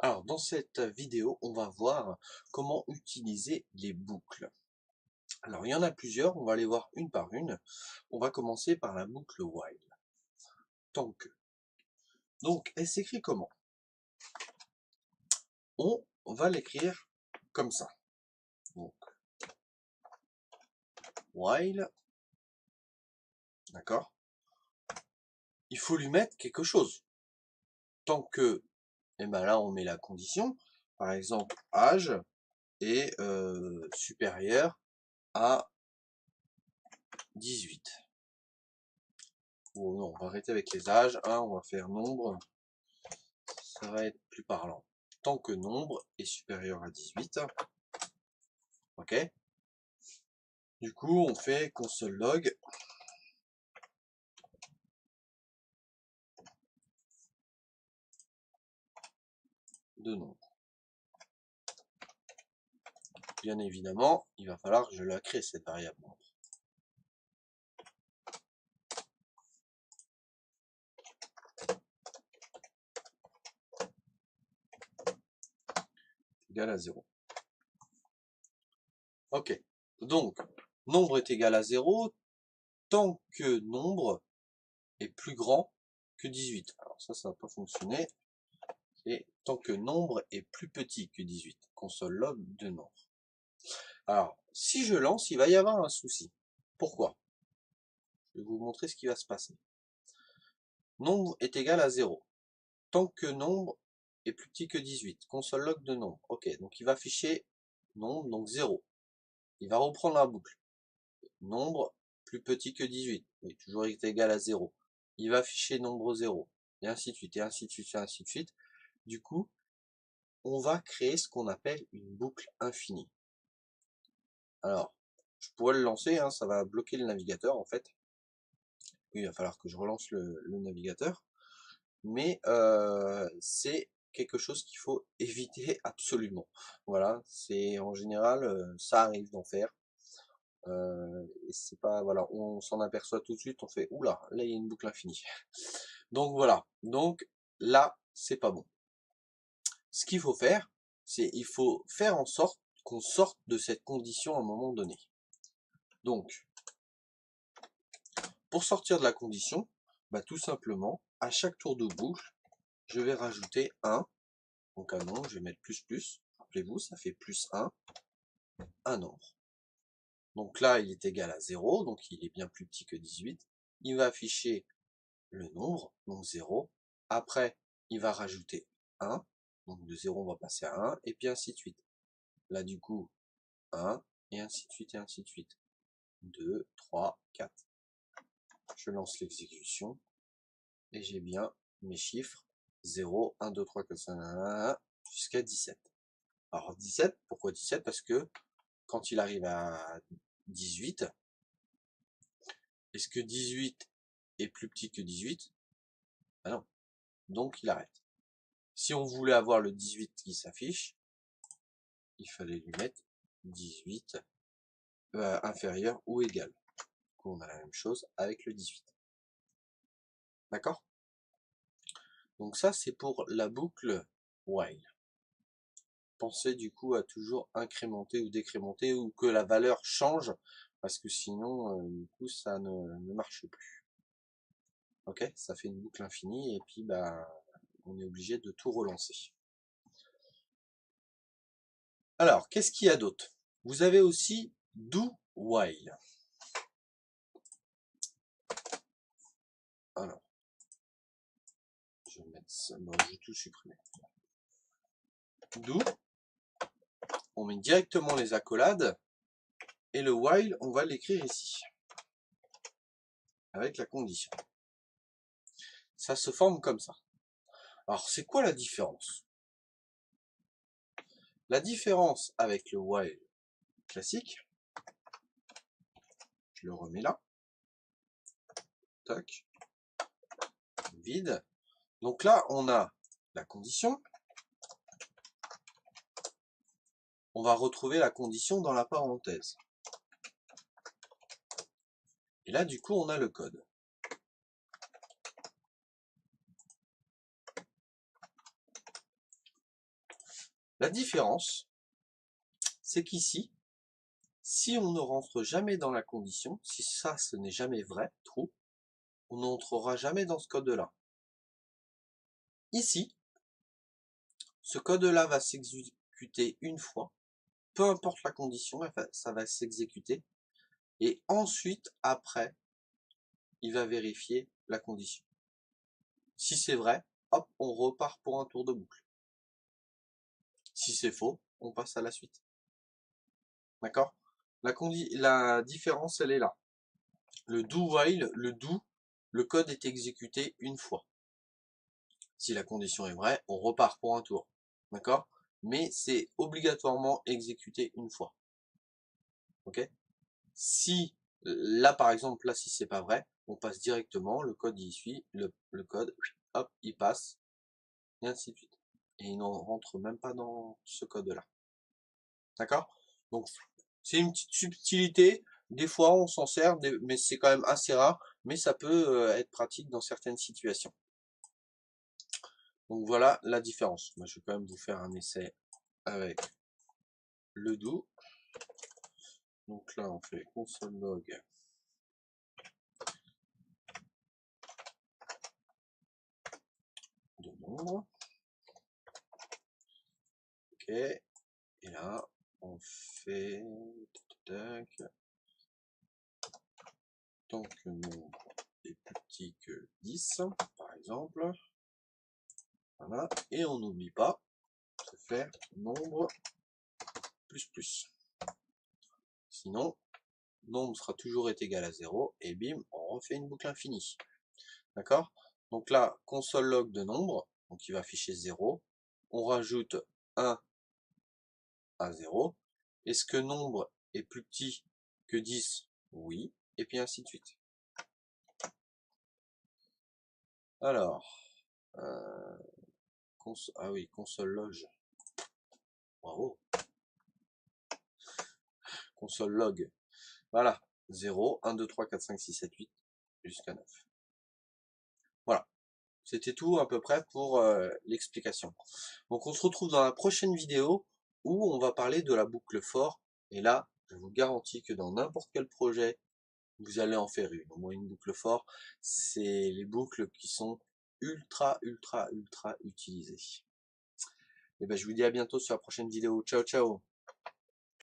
Alors, dans cette vidéo, on va voir comment utiliser les boucles. Alors, il y en a plusieurs, on va les voir une par une. On va commencer par la boucle while. Tant que. Donc, elle s'écrit comment? On va l'écrire comme ça. Donc, while, d'accord? Il faut lui mettre quelque chose. Tant que, et ben là, on met la condition. Par exemple, âge est supérieur à 18. Oh non, on va arrêter avec les âges, on va faire nombre, ça va être plus parlant. Tant que nombre est supérieur à 18, ok. Du coup, on fait console log de nombre. Bien évidemment, il va falloir que je la crée cette variable nombre. Égal à 0. Ok, donc nombre est égal à 0 tant que nombre est plus grand que 18. Alors ça va pas fonctionner. Et tant que nombre est plus petit que 18. Console log de nombre. Alors, si je lance, il va y avoir un souci. Pourquoi? Je vais vous montrer ce qui va se passer. Nombre est égal à 0. Tant que nombre est plus petit que 18. Console log de nombre. Ok, donc il va afficher nombre, donc 0. Il va reprendre la boucle. Nombre plus petit que 18. Mais toujours est égal à 0. Il va afficher nombre 0. Et ainsi de suite, et ainsi de suite, et ainsi de suite. Du coup, on va créer ce qu'on appelle une boucle infinie. Alors, je pourrais le lancer, ça va bloquer le navigateur en fait. Oui, il va falloir que je relance le navigateur. Mais c'est quelque chose qu'il faut éviter absolument. Voilà, c'est en général, ça arrive d'en faire. Et c'est pas, voilà, on s'en aperçoit tout de suite, on fait, oula, là il y a une boucle infinie. Donc voilà, donc là, c'est pas bon. Ce qu'il faut faire, c'est il faut faire en sorte qu'on sorte de cette condition à un moment donné. Donc, pour sortir de la condition, tout simplement, à chaque tour de boucle, je vais rajouter 1. Donc un nombre, je vais mettre plus plus. Rappelez-vous, ça fait plus 1, un nombre. Donc là, il est égal à 0, donc il est bien plus petit que 18. Il va afficher le nombre, donc 0. Après, il va rajouter 1. Donc de 0, on va passer à 1, et puis ainsi de suite. Là, du coup, 1, et ainsi de suite, et ainsi de suite. 2, 3, 4. Je lance l'exécution, et j'ai bien mes chiffres 0, 1, 2, 3, 4, 5, jusqu'à 17. Alors 17, pourquoi 17? Parce que quand il arrive à 18, est-ce que 18 est plus petit que 18? Ah non, donc il arrête. Si on voulait avoir le 18 qui s'affiche, il fallait lui mettre 18 inférieur ou égal. Du coup, on a la même chose avec le 18. D'accord? Donc ça, c'est pour la boucle while. Pensez du coup à toujours incrémenter ou décrémenter ou que la valeur change parce que sinon, du coup, ça ne marche plus. Ok, ça fait une boucle infinie et puis on est obligé de tout relancer. Alors, qu'est-ce qu'il y a d'autre? Vous avez aussi do while. Alors, je vais mettre ça, non, je vais tout supprimer. Do, on met directement les accolades et le while, on va l'écrire ici avec la condition. Ça se forme comme ça. Alors, c'est quoi la différence? La différence avec le while classique, je le remets là, tac, vide. Donc là, on a la condition. On va retrouver la condition dans la parenthèse. Et là, du coup, on a le code. La différence, c'est qu'ici, si on ne rentre jamais dans la condition, si ça ce n'est jamais vrai, true, on n'entrera jamais dans ce code-là. Ici, ce code-là va s'exécuter une fois, peu importe la condition, ça va s'exécuter, et ensuite, après, il va vérifier la condition. Si c'est vrai, hop, on repart pour un tour de boucle. Si c'est faux, on passe à la suite. D'accord? La différence, elle est là. Le do while, le code est exécuté une fois. Si la condition est vraie, on repart pour un tour. D'accord? Mais c'est obligatoirement exécuté une fois. Ok? Si, là par exemple, là si c'est pas vrai, on passe directement, le code il suit, le code, hop, il passe, et ainsi de suite. Et il n'en rentre même pas dans ce code-là. D'accord? Donc, c'est une petite subtilité. Des fois, on s'en sert, mais c'est quand même assez rare. Mais ça peut être pratique dans certaines situations. Donc voilà la différence. Moi, je vais quand même vous faire un essai avec le do. Donc là, on fait console log de nombre. Ok. Et là, on fait tant que nombre est plus petit que 10, par exemple. Voilà. Et on n'oublie pas de faire nombre plus. Sinon, nombre sera toujours égal à 0, et bim, on refait une boucle infinie. D'accord? Donc là, console log de nombre, donc il va afficher 0. On rajoute 1 à 0. Est-ce que nombre est plus petit que 10? Oui. Et puis ainsi de suite. Alors, ah oui, console log. Bravo. Console log. Voilà. 0, 1, 2, 3, 4, 5, 6, 7, 8, jusqu'à 9. Voilà. C'était tout à peu près pour l'explication. Donc on se retrouve dans la prochaine vidéo où on va parler de la boucle for. Et là, je vous garantis que dans n'importe quel projet, vous allez en faire une. Au moins une boucle for, c'est les boucles qui sont ultra utilisées. Et ben je vous dis à bientôt sur la prochaine vidéo. Ciao ciao.